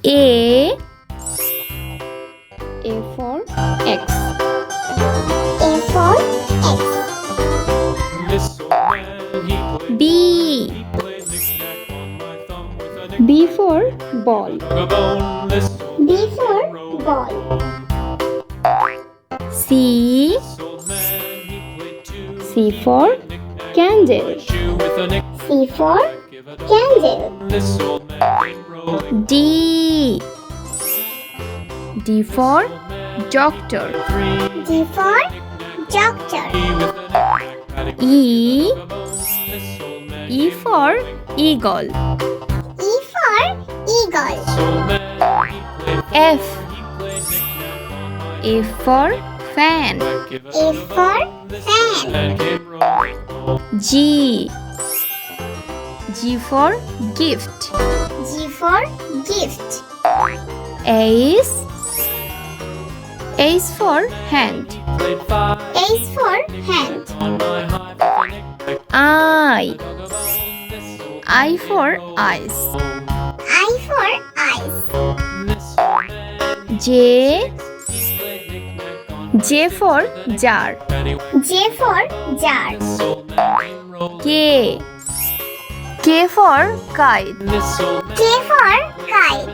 A for X. A for X. B for ball. B for ball. C for candle. C for candle. D for doctor. D for doctor. E for eagle. E for eagle. F for fan. F for fan. G for gift. G for gift. H for hand. H for hand. I for eyes. I for eyes. J for jar. J for jar. K for kite. K for kite.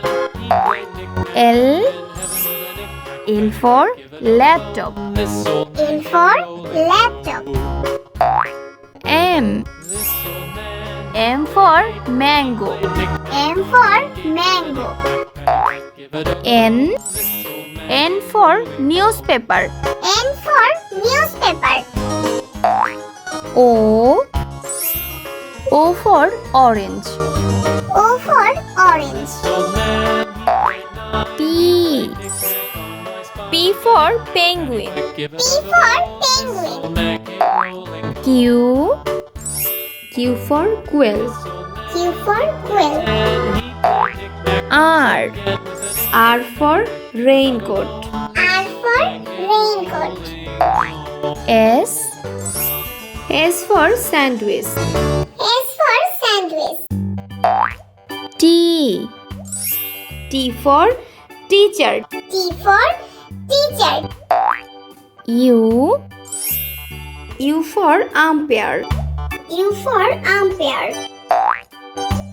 L for laptop. L for laptop. M for mango. M for mango. N for newspaper. N for newspaper. O for orange. O for orange. P for penguin. P for penguin. Q for quill. Q for quill. R for raincoat. R for raincoat. S for sandwich. S for sandwich. T for teacher. T for teacher. U for umpire. U for umpire.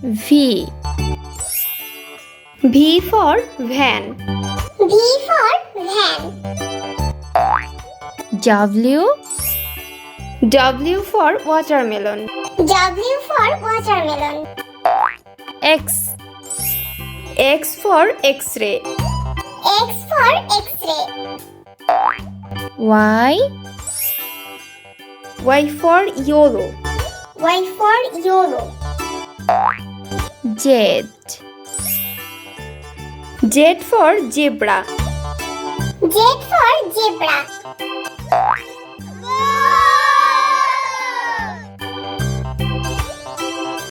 V for van. V for van. W for watermelon. W for watermelon. X for x-ray. X for x-ray. Y for yellow. Y for yellow. Z for zebra. Z for zebra.